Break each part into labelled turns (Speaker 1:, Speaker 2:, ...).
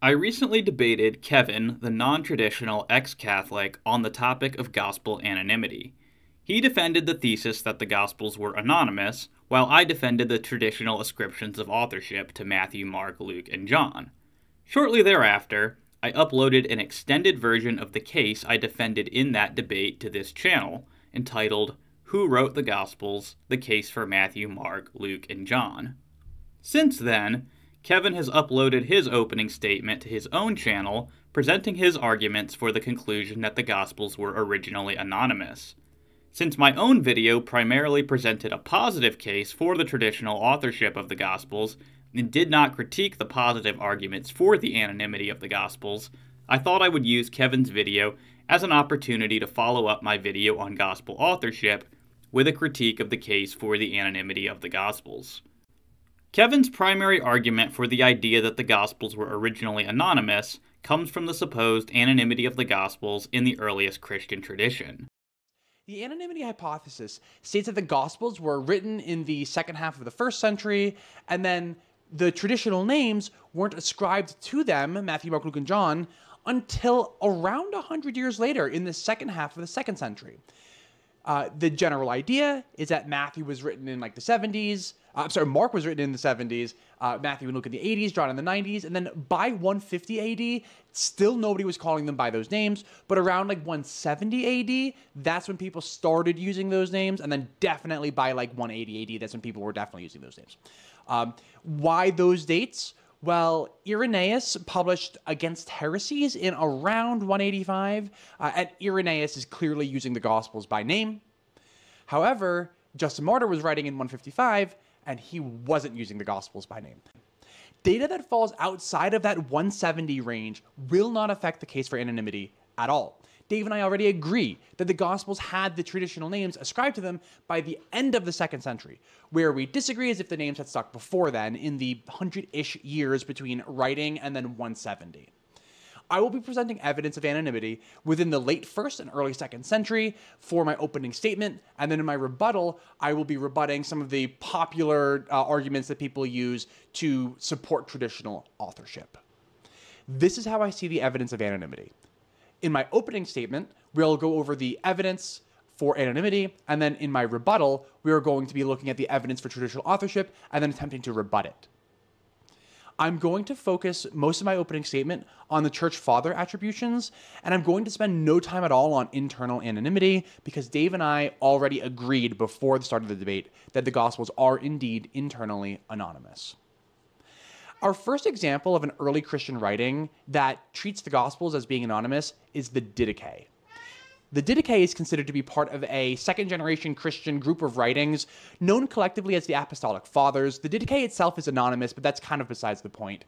Speaker 1: I recently debated Kevin, the non-traditional ex-Catholic, on the topic of gospel anonymity. He defended the thesis that the Gospels were anonymous, while I defended the traditional ascriptions of authorship to Matthew, Mark, Luke, and John. Shortly thereafter, I uploaded an extended version of the case I defended in that debate to this channel, entitled, Who Wrote the Gospels? The Case for Matthew, Mark, Luke, and John. Since then, Kevin has uploaded his opening statement to his own channel, presenting his arguments for the conclusion that the Gospels were originally anonymous. Since my own video primarily presented a positive case for the traditional authorship of the Gospels, and did not critique the positive arguments for the anonymity of the Gospels, I thought I would use Kevin's video as an opportunity to follow up my video on Gospel authorship with a critique of the case for the anonymity of the Gospels. Kevin's primary argument for the idea that the Gospels were originally anonymous comes from the supposed anonymity of the Gospels in the earliest Christian tradition.
Speaker 2: The anonymity hypothesis states that the Gospels were written in the second half of the 1st century, and then the traditional names weren't ascribed to them, Matthew, Mark, Luke, and John, until around 100 years later in the second half of the 2nd century. The general idea is that Matthew was written in like the 70s. Mark was written in the 70s, Matthew and Luke in the 80s, John in the 90s, and then by 150 AD, still nobody was calling them by those names, but around like 170 AD, that's when people started using those names, and then definitely by like 180 AD, that's when people were definitely using those names. Why those dates? Well, Irenaeus published Against Heresies in around 185, and Irenaeus is clearly using the Gospels by name. However, Justin Martyr was writing in 155, and he wasn't using the Gospels by name. Data that falls outside of that 170 range will not affect the case for anonymity at all. Dave and I already agree that the Gospels had the traditional names ascribed to them by the end of the 2nd century. Where we disagree is if the names had stuck before then, in the 100-ish years between writing and then 170. I will be presenting evidence of anonymity within the late 1st and early 2nd century for my opening statement, and then in my rebuttal, I will be rebutting some of the popular arguments that people use to support traditional authorship. This is how I see the evidence of anonymity. In my opening statement, we'll go over the evidence for anonymity, and then in my rebuttal, we are going to be looking at the evidence for traditional authorship and then attempting to rebut it. I'm going to focus most of my opening statement on the church father attributions, and I'm going to spend no time at all on internal anonymity because Dave and I already agreed before the start of the debate that the Gospels are indeed internally anonymous. Our first example of an early Christian writing that treats the Gospels as being anonymous is the Didache. The Didache is considered to be part of a second-generation Christian group of writings known collectively as the Apostolic Fathers. The Didache itself is anonymous, but that's kind of besides the point.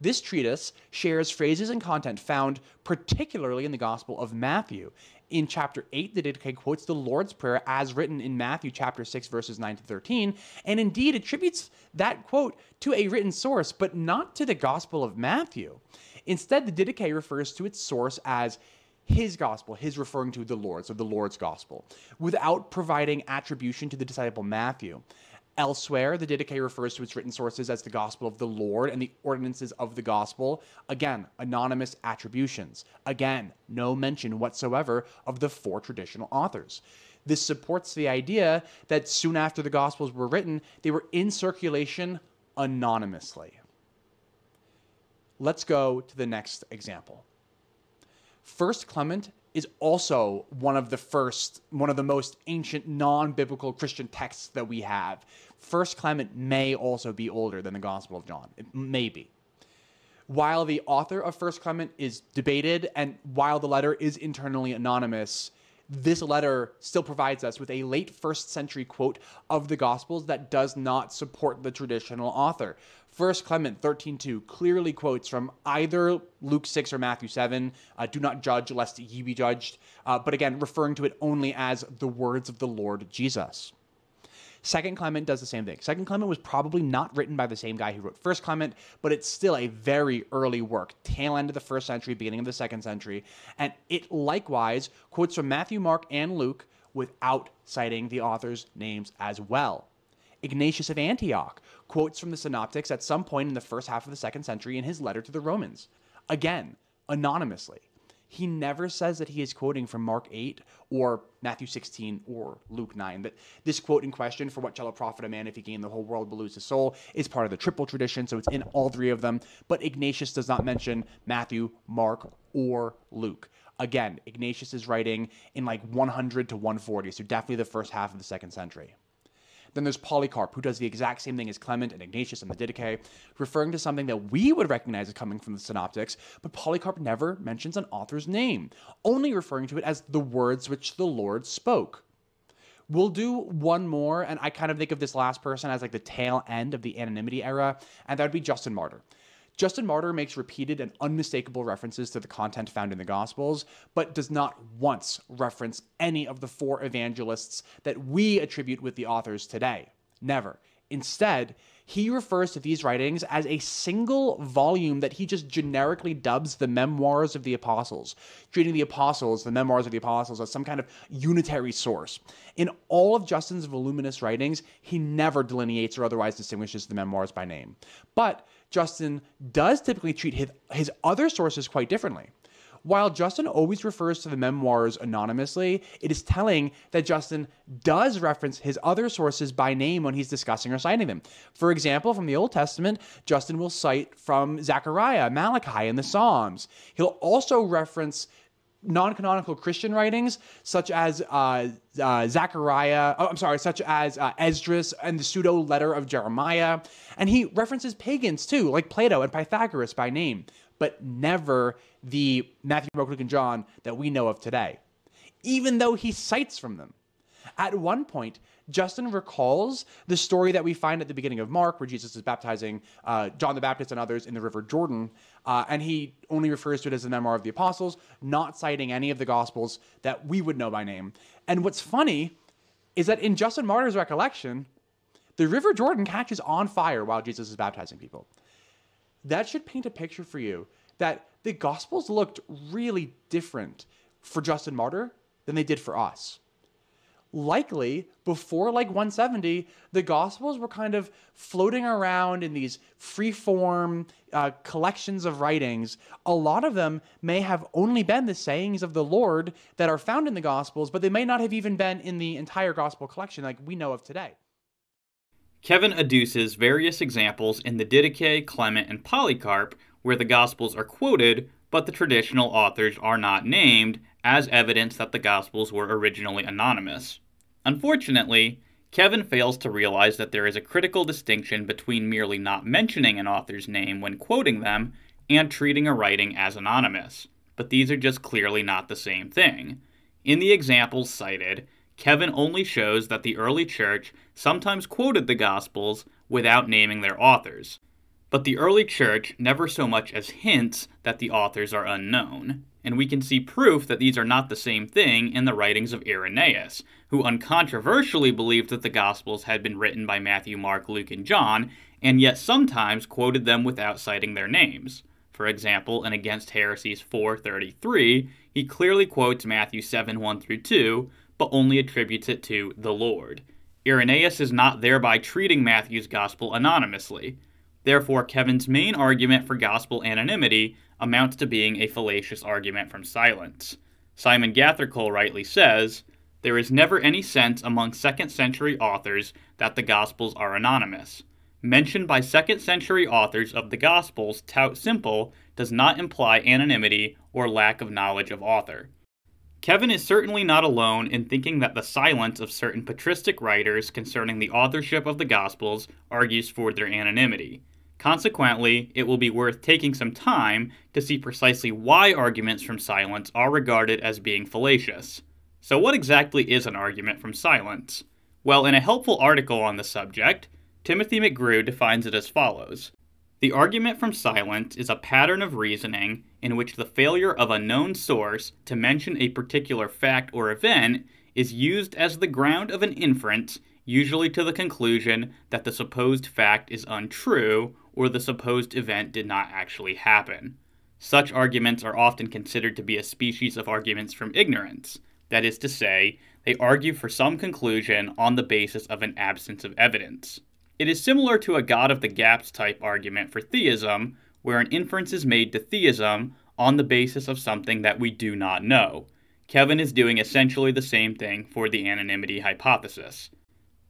Speaker 2: This treatise shares phrases and content found particularly in the Gospel of Matthew. In chapter 8, the Didache quotes the Lord's Prayer as written in Matthew chapter 6, verses 9 to 13, and indeed attributes that quote to a written source, but not to the Gospel of Matthew. Instead, the Didache refers to its source as his gospel, his referring to the Lord, so the Lord's gospel, without providing attribution to the disciple Matthew. Elsewhere, the Didache refers to its written sources as the gospel of the Lord and the ordinances of the gospel. Again, anonymous attributions. Again, no mention whatsoever of the 4 traditional authors. This supports the idea that soon after the Gospels were written, they were in circulation anonymously. Let's go to the next example. 1 Clement is also one of the most ancient non-biblical Christian texts that we have. 1 Clement may also be older than the Gospel of John. It may be. While the author of 1 Clement is debated, and while the letter is internally anonymous, this letter still provides us with a late 1st century quote of the Gospels that does not support the traditional author. 1 Clement 13:2 clearly quotes from either Luke 6 or Matthew 7, do not judge lest ye be judged, but again, referring to it only as the words of the Lord Jesus. 2 Clement does the same thing. 2 Clement was probably not written by the same guy who wrote 1 Clement, but it's still a very early work, tail end of the 1st century, beginning of the 2nd century, and it likewise quotes from Matthew, Mark, and Luke without citing the authors' names as well. Ignatius of Antioch quotes from the Synoptics at some point in the first half of the 2nd century in his letter to the Romans. Again, anonymously. He never says that he is quoting from Mark 8 or Matthew 16 or Luke 9. That this quote in question, "For what shall it profit a man if he gain the whole world but lose his soul," is part of the triple tradition, so it's in all three of them. But Ignatius does not mention Matthew, Mark, or Luke. Again, Ignatius is writing in like 100 to 140, so definitely the first half of the 2nd century. Then there's Polycarp, who does the exact same thing as Clement and Ignatius and the Didache, referring to something that we would recognize as coming from the Synoptics, but Polycarp never mentions an author's name, only referring to it as the words which the Lord spoke. We'll do one more, and I kind of think of this last person as like the tail end of the anonymity era, and that would be Justin Martyr. Justin Martyr makes repeated and unmistakable references to the content found in the Gospels, but does not once reference any of the 4 evangelists that we attribute with the authors today. Never. Instead, he refers to these writings as a single volume that he just generically dubs the Memoirs of the Apostles, treating the Apostles, the Memoirs of the Apostles, as some kind of unitary source. In all of Justin's voluminous writings, he never delineates or otherwise distinguishes the Memoirs by name. But Justin does typically treat his other sources quite differently. While Justin always refers to the memoirs anonymously, it is telling that Justin does reference his other sources by name when he's discussing or citing them. For example, from the Old Testament, Justin will cite from Zechariah, Malachi, and the Psalms. He'll also reference non-canonical Christian writings, such as Esdras and the pseudo-letter of Jeremiah. And he references pagans too, like Plato and Pythagoras by name, but never the Matthew, Mark, Luke, and John that we know of today, even though he cites from them. At one point, Justin recalls the story that we find at the beginning of Mark, where Jesus is baptizing John the Baptist and others in the River Jordan, and he only refers to it as the Memoir of the Apostles, not citing any of the Gospels that we would know by name. And what's funny is that in Justin Martyr's recollection, the River Jordan catches on fire while Jesus is baptizing people. That should paint a picture for you that the Gospels looked really different for Justin Martyr than they did for us. Likely, before like 170, the Gospels were kind of floating around in these free-form collections of writings. A lot of them may have only been the sayings of the Lord that are found in the Gospels, but they may not have even been in the entire Gospel collection like we know of today.
Speaker 1: Kevin adduces various examples in the Didache, Clement, and Polycarp where the Gospels are quoted, but the traditional authors are not named, as evidence that the Gospels were originally anonymous. Unfortunately, Kevin fails to realize that there is a critical distinction between merely not mentioning an author's name when quoting them and treating a writing as anonymous, but these are just clearly not the same thing. In the examples cited, Kevin only shows that the early church sometimes quoted the Gospels without naming their authors, but the early church never so much as hints that the authors are unknown, and we can see proof that these are not the same thing in the writings of Irenaeus, who uncontroversially believed that the Gospels had been written by Matthew, Mark, Luke, and John, and yet sometimes quoted them without citing their names. For example, in Against Heresies 4:33, he clearly quotes Matthew 7:1-2, but only attributes it to the Lord. Irenaeus is not thereby treating Matthew's Gospel anonymously. Therefore, Kevin's main argument for Gospel anonymity amounts to being a fallacious argument from silence. Simon Gathercole rightly says, "There is never any sense among 2nd century authors that the Gospels are anonymous. Mention by 2nd century authors of the Gospels tout simple does not imply anonymity or lack of knowledge of author." Kevin is certainly not alone in thinking that the silence of certain patristic writers concerning the authorship of the Gospels argues for their anonymity. Consequently, it will be worth taking some time to see precisely why arguments from silence are regarded as being fallacious. So what exactly is an argument from silence? Well, in a helpful article on the subject, Timothy McGrew defines it as follows. The argument from silence is a pattern of reasoning in which the failure of a known source to mention a particular fact or event is used as the ground of an inference, usually to the conclusion that the supposed fact is untrue or the supposed event did not actually happen. Such arguments are often considered to be a species of arguments from ignorance. That is to say, They argue for some conclusion on the basis of an absence of evidence. It is similar to a God of the gaps type argument for theism, where an inference is made to theism on the basis of something that we do not know. Kevin is doing essentially the same thing for the anonymity hypothesis.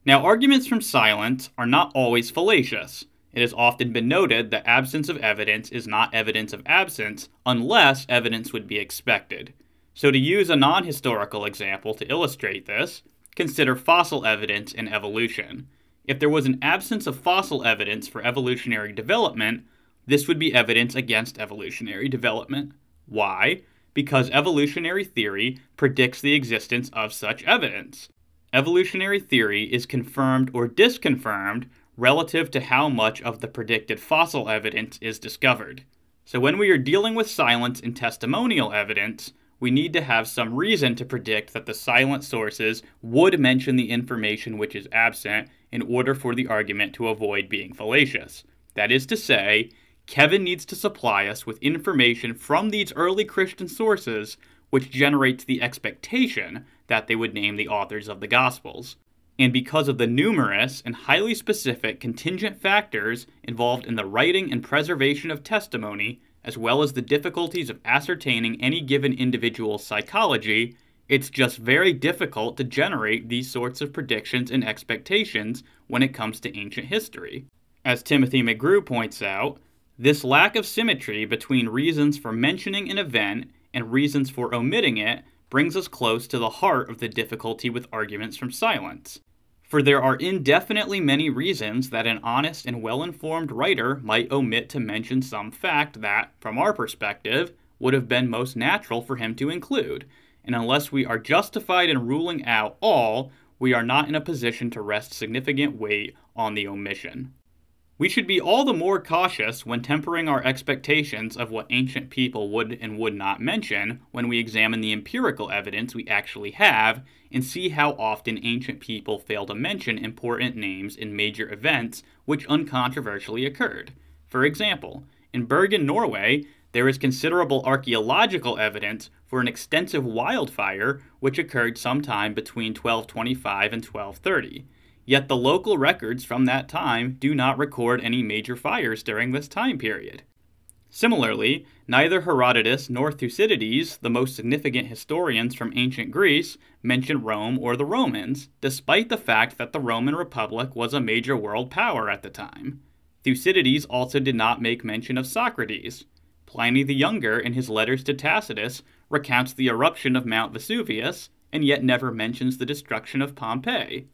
Speaker 1: Now, arguments from silence are not always fallacious. It has often been noted that absence of evidence is not evidence of absence unless evidence would be expected. So to use a non-historical example to illustrate this, consider fossil evidence in evolution. If there was an absence of fossil evidence for evolutionary development, this would be evidence against evolutionary development. Why? Because evolutionary theory predicts the existence of such evidence. Evolutionary theory is confirmed or disconfirmed relative to how much of the predicted fossil evidence is discovered. So when we are dealing with silence in testimonial evidence, we need to have some reason to predict that the silent sources would mention the information which is absent in order for the argument to avoid being fallacious. That is to say, Kevin needs to supply us with information from these early Christian sources which generates the expectation that they would name the authors of the Gospels. And because of the numerous and highly specific contingent factors involved in the writing and preservation of testimony, as well as the difficulties of ascertaining any given individual's psychology, it's just very difficult to generate these sorts of predictions and expectations when it comes to ancient history. As Timothy McGrew points out, this lack of symmetry between reasons for mentioning an event and reasons for omitting it brings us close to the heart of the difficulty with arguments from silence. For there are indefinitely many reasons that an honest and well-informed writer might omit to mention some fact that, from our perspective, would have been most natural for him to include, and unless we are justified in ruling out all, we are not in a position to rest significant weight on the omission. We should be all the more cautious when tempering our expectations of what ancient people would and would not mention when we examine the empirical evidence we actually have and see how often ancient people fail to mention important names in major events which uncontroversially occurred. For example, in Bergen, Norway, there is considerable archaeological evidence for an extensive wildfire which occurred sometime between 1225 and 1230. Yet the local records from that time do not record any major fires during this time period. Similarly, neither Herodotus nor Thucydides, the most significant historians from ancient Greece, mention Rome or the Romans, despite the fact that the Roman Republic was a major world power at the time. Thucydides also did not make mention of Socrates. Pliny the Younger, in his letters to Tacitus, recounts the eruption of Mount Vesuvius, and yet never mentions the destruction of Pompeii.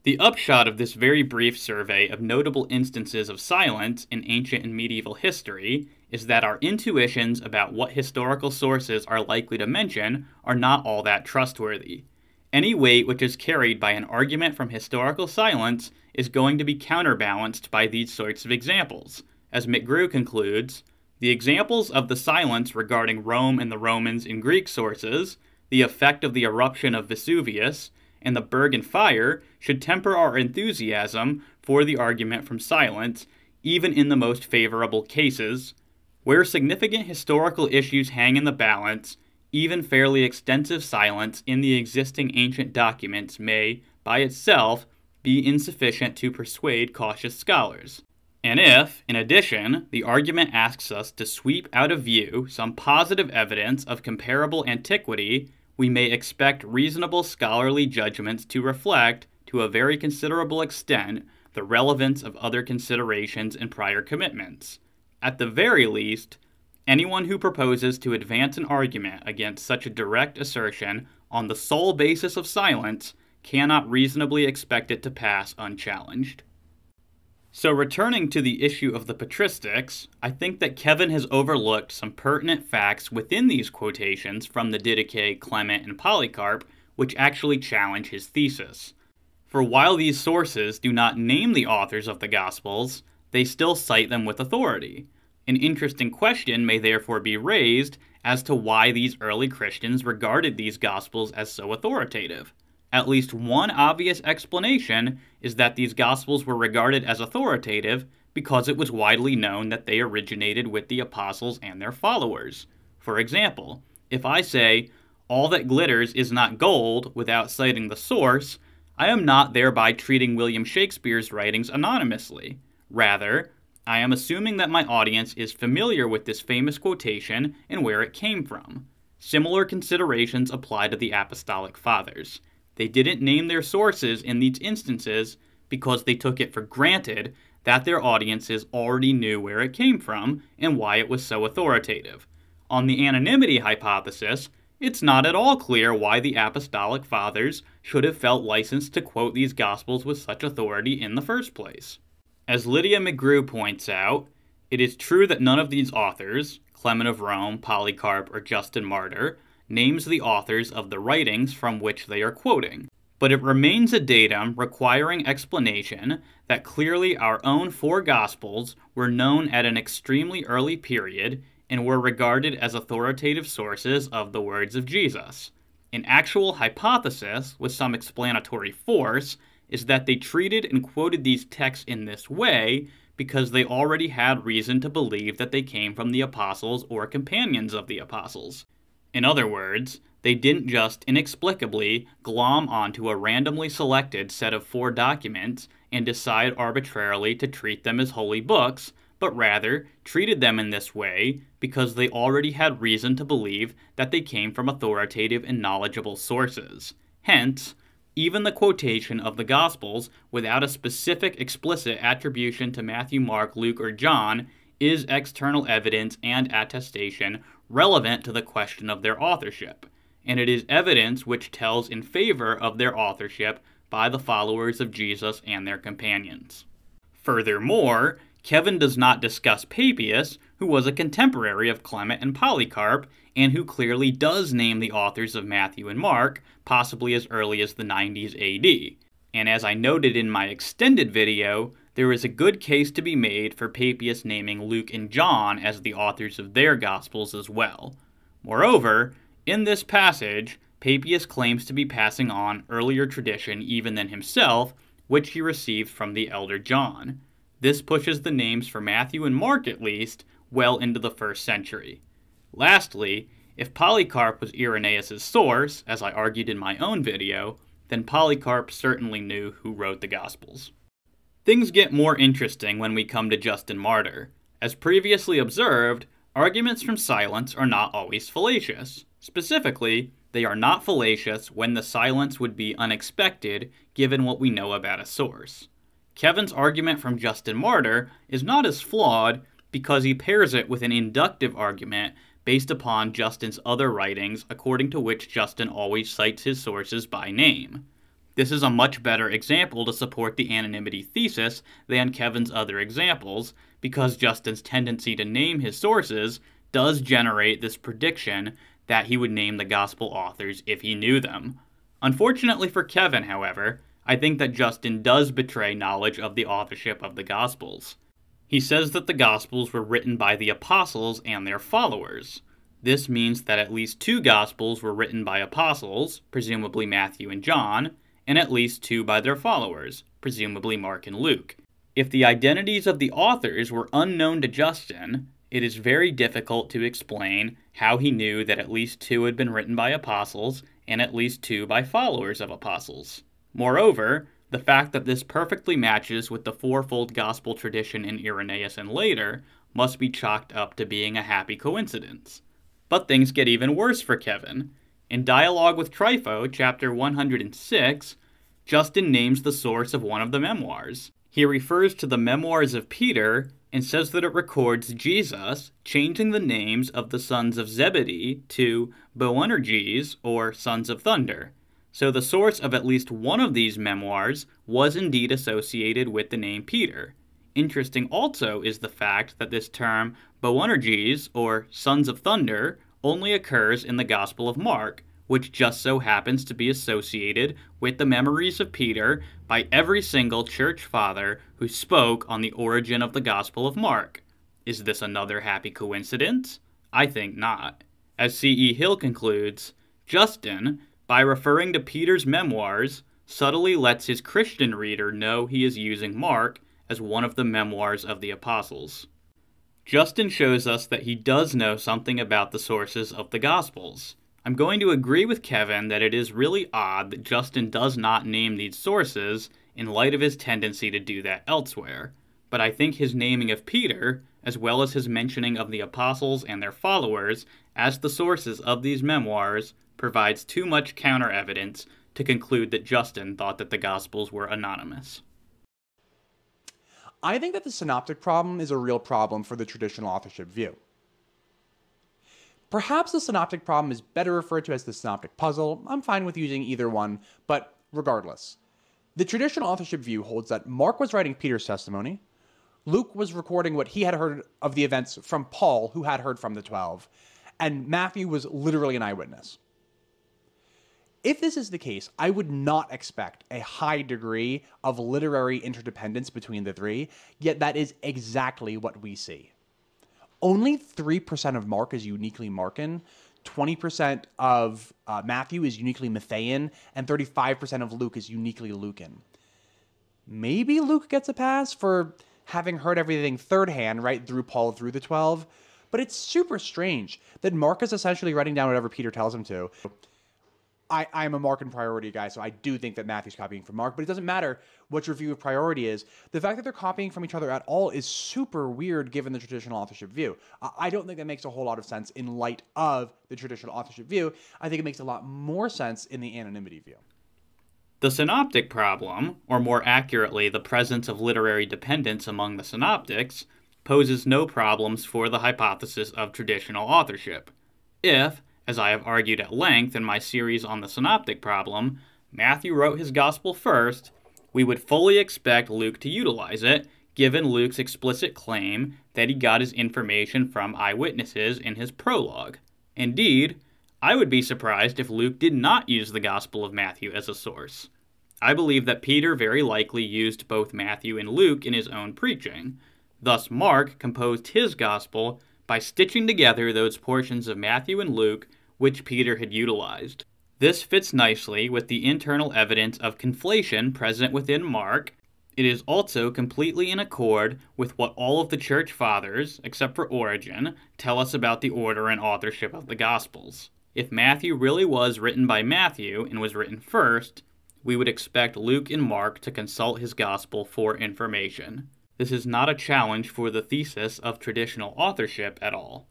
Speaker 1: The upshot of this very brief survey of notable instances of silence in ancient and medieval history is that our intuitions about what historical sources are likely to mention are not all that trustworthy. Any weight which is carried by an argument from historical silence is going to be counterbalanced by these sorts of examples. As McGrew concludes, the examples of the silence regarding Rome and the Romans in Greek sources, the effect of the eruption of Vesuvius, and the Bergen fire should temper our enthusiasm for the argument from silence, even in the most favorable cases. Where significant historical issues hang in the balance, even fairly extensive silence in the existing ancient documents may, by itself, be insufficient to persuade cautious scholars. And if, in addition, the argument asks us to sweep out of view some positive evidence of comparable antiquity, we may expect reasonable scholarly judgments to reflect, to a very considerable extent, the relevance of other considerations and prior commitments. At the very least, anyone who proposes to advance an argument against such a direct assertion on the sole basis of silence cannot reasonably expect it to pass unchallenged. So returning to the issue of the patristics, I think that Kevin has overlooked some pertinent facts within these quotations from the Didache, Clement, and Polycarp, which actually challenge his thesis. For while these sources do not name the authors of the Gospels, they still cite them with authority. An interesting question may therefore be raised as to why these early Christians regarded these Gospels as so authoritative. At least one obvious explanation is that these Gospels were regarded as authoritative because it was widely known that they originated with the apostles and their followers. For example, if I say, all that glitters is not gold without citing the source, I am not thereby treating William Shakespeare's writings anonymously. Rather, I am assuming that my audience is familiar with this famous quotation and where it came from. Similar considerations apply to the Apostolic Fathers. They didn't name their sources in these instances because they took it for granted that their audiences already knew where it came from and why it was so authoritative. On the anonymity hypothesis, it's not at all clear why the Apostolic Fathers should have felt licensed to quote these Gospels with such authority in the first place. As Lydia McGrew points out, it is true that none of these authors, Clement of Rome, Polycarp, or Justin Martyr, names the authors of the writings from which they are quoting. But it remains a datum requiring explanation that clearly our own four Gospels were known at an extremely early period and were regarded as authoritative sources of the words of Jesus. An actual hypothesis, with some explanatory force, is that they treated and quoted these texts in this way because they already had reason to believe that they came from the apostles or companions of the apostles. In other words, they didn't just inexplicably glom onto a randomly selected set of four documents and decide arbitrarily to treat them as holy books, but rather treated them in this way because they already had reason to believe that they came from authoritative and knowledgeable sources. Hence, even the quotation of the Gospels without a specific explicit attribution to Matthew, Mark, Luke, or John is external evidence and attestation relevant to the question of their authorship, and it is evidence which tells in favor of their authorship by the followers of Jesus and their companions. Furthermore, Kevin does not discuss Papias, who was a contemporary of Clement and Polycarp, and who clearly does name the authors of Matthew and Mark, possibly as early as the 90s AD. And as I noted in my extended video, there is a good case to be made for Papias naming Luke and John as the authors of their Gospels as well. Moreover, in this passage, Papias claims to be passing on earlier tradition even than himself, which he received from the elder John. This pushes the names for Matthew and Mark, at least, well into the 1st century. Lastly, if Polycarp was Irenaeus' source, as I argued in my own video, then Polycarp certainly knew who wrote the Gospels. Things get more interesting when we come to Justin Martyr. As previously observed, arguments from silence are not always fallacious. Specifically, they are not fallacious when the silence would be unexpected given what we know about a source. Kevin's argument from Justin Martyr is not as flawed because he pairs it with an inductive argument based upon Justin's other writings, according to which Justin always cites his sources by name. This is a much better example to support the anonymity thesis than Kevin's other examples, because Justin's tendency to name his sources does generate this prediction that he would name the gospel authors if he knew them. Unfortunately for Kevin, however, I think that Justin does betray knowledge of the authorship of the Gospels. He says that the Gospels were written by the apostles and their followers. This means that at least 2 Gospels were written by apostles, presumably Matthew and John, and at least 2 by their followers, presumably Mark and Luke. If the identities of the authors were unknown to Justin, it is very difficult to explain how he knew that at least 2 had been written by apostles and at least 2 by followers of apostles. Moreover, the fact that this perfectly matches with the fourfold gospel tradition in Irenaeus and later must be chalked up to being a happy coincidence. But things get even worse for Kevin. In Dialogue with Trypho, chapter 106, Justin names the source of one of the memoirs. He refers to the Memoirs of Peter and says that it records Jesus changing the names of the sons of Zebedee to Boanerges, or sons of thunder. So the source of at least one of these memoirs was indeed associated with the name Peter. Interesting also is the fact that this term Boanerges, or sons of thunder, only occurs in the Gospel of Mark, which just so happens to be associated with the memories of Peter by every single church father who spoke on the origin of the Gospel of Mark. Is this another happy coincidence? I think not. As C.E. Hill concludes, Justin, by referring to Peter's memoirs, subtly lets his Christian reader know he is using Mark as one of the memoirs of the apostles. Justin shows us that he does know something about the sources of the Gospels. I'm going to agree with Kevin that it is really odd that Justin does not name these sources in light of his tendency to do that elsewhere, but I think his naming of Peter, as well as his mentioning of the apostles and their followers as the sources of these memoirs, provides too much counter-evidence to conclude that Justin thought that the Gospels were anonymous.
Speaker 2: I think that the synoptic problem is a real problem for the traditional authorship view. Perhaps the synoptic problem is better referred to as the synoptic puzzle. I'm fine with using either one, but regardless. The traditional authorship view holds that Mark was writing Peter's testimony, Luke was recording what he had heard of the events from Paul, who had heard from the 12, and Matthew was literally an eyewitness. If this is the case, I would not expect a high degree of literary interdependence between the three, yet that is exactly what we see. Only 3% of Mark is uniquely Markan, 20% of Matthew is uniquely Matthean, and 35% of Luke is uniquely Lucan. Maybe Luke gets a pass for having heard everything third hand, right, through Paul, through the 12, but it's super strange that Mark is essentially writing down whatever Peter tells him to. I'm a Markan priority guy, so I do think that Matthew's copying from Mark, but it doesn't matter what your view of priority is. The fact that they're copying from each other at all is super weird given the traditional authorship view. I don't think that makes a whole lot of sense in light of the traditional authorship view. I think it makes a lot more sense in the anonymity view.
Speaker 1: The synoptic problem, or more accurately, the presence of literary dependence among the synoptics, poses no problems for the hypothesis of traditional authorship. If, as I have argued at length in my series on the synoptic problem, Matthew wrote his gospel first, we would fully expect Luke to utilize it, given Luke's explicit claim that he got his information from eyewitnesses in his prologue. Indeed, I would be surprised if Luke did not use the Gospel of Matthew as a source. I believe that Peter very likely used both Matthew and Luke in his own preaching. Thus, Mark composed his gospel by stitching together those portions of Matthew and Luke which Peter had utilized. This fits nicely with the internal evidence of conflation present within Mark. It is also completely in accord with what all of the church fathers, except for Origen, tell us about the order and authorship of the Gospels. If Matthew really was written by Matthew and was written first, we would expect Luke and Mark to consult his gospel for information. This is not a challenge for the thesis of traditional authorship at all.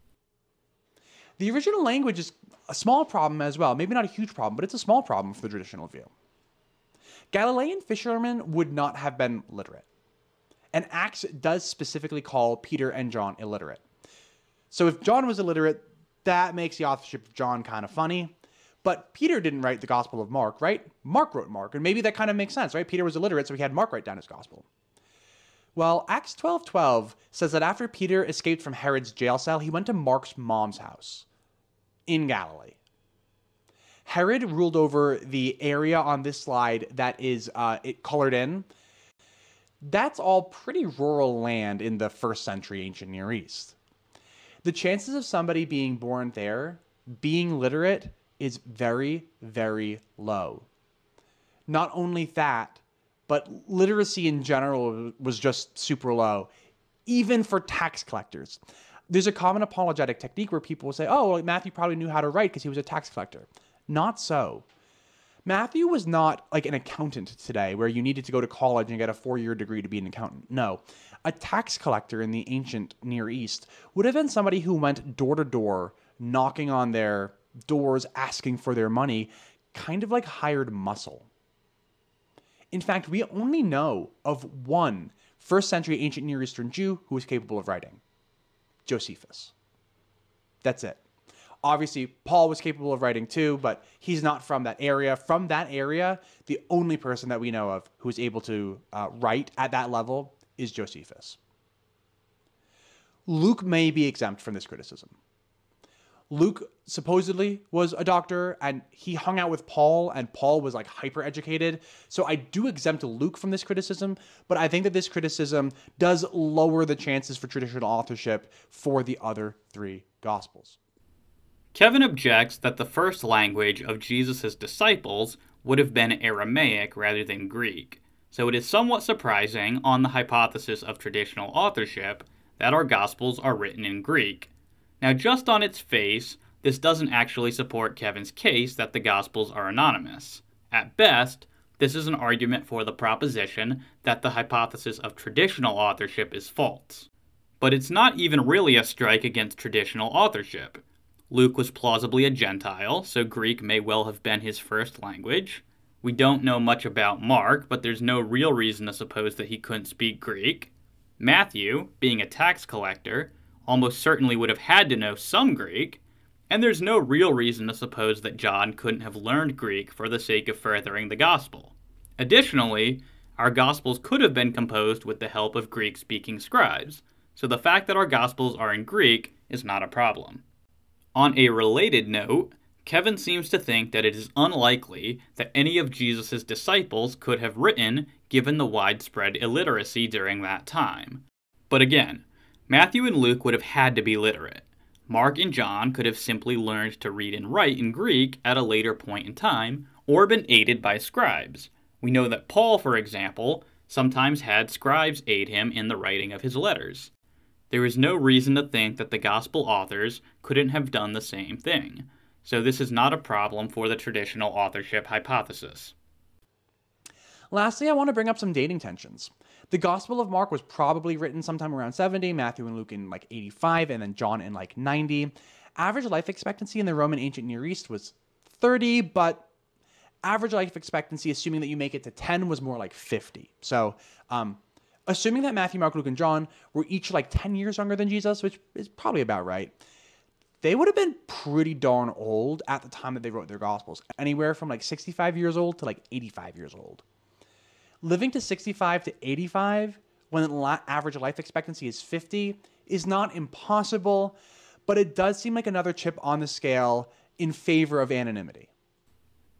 Speaker 2: The original language is a small problem as well. Maybe not a huge problem, but it's a small problem for the traditional view. Galilean fishermen would not have been literate. And Acts does specifically call Peter and John illiterate. So if John was illiterate, that makes the authorship of John kind of funny. But Peter didn't write the Gospel of Mark, right? Mark wrote Mark, and maybe that kind of makes sense, right? Peter was illiterate, so he had Mark write down his Gospel. Well, Acts 12:12 says that after Peter escaped from Herod's jail cell, he went to Mark's mom's house in Galilee. Herod ruled over the area on this slide that is it colored in. That's all pretty rural land in the 1st century ancient Near East. The chances of somebody being born there, being literate, is very, very low. Not only that, but literacy in general was just super low, even for tax collectors. There's a common apologetic technique where people will say, oh, well, Matthew probably knew how to write because he was a tax collector. Not so. Matthew was not like an accountant today where you needed to go to college and get a 4-year degree to be an accountant. No. A tax collector in the ancient Near East would have been somebody who went door to door, knocking on their doors, asking for their money, kind of like hired muscle. In fact, we only know of one 1st century ancient Near Eastern Jew who was capable of writing. Josephus. That's it. Obviously, Paul was capable of writing too, but he's not from that area. From that area, the only person that we know of who is able to write at that level is Josephus. Luke may be exempt from this criticism. Luke supposedly was a doctor, and he hung out with Paul, and Paul was like hyper-educated. So I do exempt Luke from this criticism, but I think that this criticism does lower the chances for traditional authorship for the other 3 Gospels.
Speaker 1: Kevin objects that the first language of Jesus' disciples would have been Aramaic rather than Greek, so it is somewhat surprising on the hypothesis of traditional authorship that our Gospels are written in Greek. Now, just on its face, this doesn't actually support Kevin's case that the Gospels are anonymous. At best, this is an argument for the proposition that the hypothesis of traditional authorship is false. But it's not even really a strike against traditional authorship. Luke was plausibly a Gentile, so Greek may well have been his first language. We don't know much about Mark, but there's no real reason to suppose that he couldn't speak Greek. Matthew, being a tax collector, almost certainly would have had to know some Greek, and there's no real reason to suppose that John couldn't have learned Greek for the sake of furthering the gospel. Additionally, our gospels could have been composed with the help of Greek-speaking scribes, so the fact that our gospels are in Greek is not a problem. On a related note, Kevin seems to think that it is unlikely that any of Jesus' disciples could have written given the widespread illiteracy during that time. But again, Matthew and Luke would have had to be literate. Mark and John could have simply learned to read and write in Greek at a later point in time, or been aided by scribes. We know that Paul, for example, sometimes had scribes aid him in the writing of his letters. There is no reason to think that the gospel authors couldn't have done the same thing, so this is not a problem for the traditional authorship hypothesis.
Speaker 2: Lastly, I want to bring up some dating tensions. The Gospel of Mark was probably written sometime around 70, Matthew and Luke in like 85, and then John in like 90. Average life expectancy in the Roman ancient Near East was 30, but average life expectancy, assuming that you make it to 10, was more like 50. So, assuming that Matthew, Mark, Luke, and John were each like 10 years younger than Jesus, which is probably about right, they would have been pretty darn old at the time that they wrote their Gospels. Anywhere from like 65 years old to like 85 years old. Living to 65 to 85 when the average life expectancy is 50 is not impossible, but it does seem like another chip on the scale in favor of anonymity.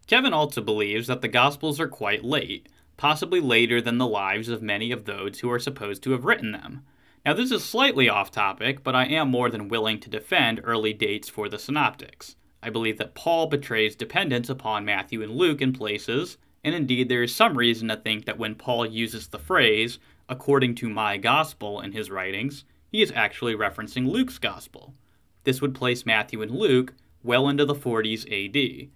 Speaker 1: Kevin also believes that the Gospels are quite late, possibly later than the lives of many of those who are supposed to have written them. Now this is slightly off topic, but I am more than willing to defend early dates for the Synoptics. I believe that Paul betrays dependence upon Matthew and Luke in places, and indeed there is some reason to think that when Paul uses the phrase, according to my gospel in his writings, he is actually referencing Luke's gospel. This would place Matthew and Luke well into the 40s AD.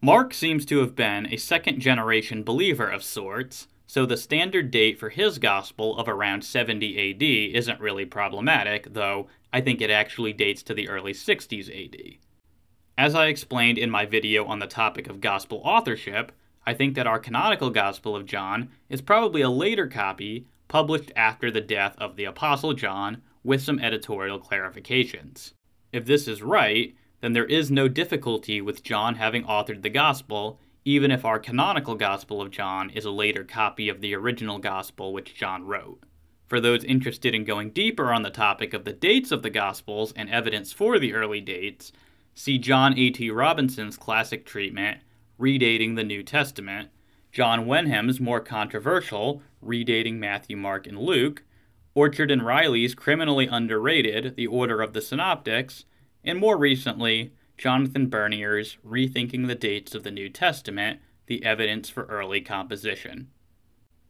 Speaker 1: Mark seems to have been a second-generation believer of sorts, so the standard date for his gospel of around 70 AD isn't really problematic, though I think it actually dates to the early 60s AD. As I explained in my video on the topic of gospel authorship, I think that our canonical Gospel of John is probably a later copy published after the death of the Apostle John with some editorial clarifications. If this is right, then there is no difficulty with John having authored the Gospel, even if our canonical Gospel of John is a later copy of the original Gospel which John wrote. For those interested in going deeper on the topic of the dates of the Gospels and evidence for the early dates, see John A.T. Robinson's classic treatment, Redating the New Testament, John Wenham's more controversial, Redating Matthew, Mark, and Luke, Orchard and Riley's criminally underrated The Order of the Synoptics, and more recently, Jonathan Bernier's Rethinking the Dates of the New Testament, The Evidence for Early Composition.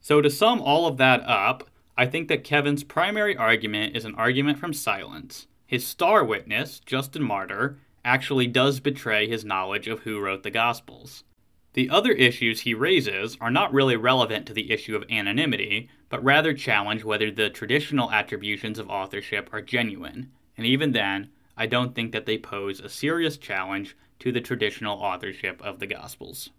Speaker 1: So to sum all of that up, I think that Kevin's primary argument is an argument from silence. His star witness, Justin Martyr, actually does betray his knowledge of who wrote the Gospels. The other issues he raises are not really relevant to the issue of anonymity, but rather challenge whether the traditional attributions of authorship are genuine, and even then, I don't think that they pose a serious challenge to the traditional authorship of the Gospels.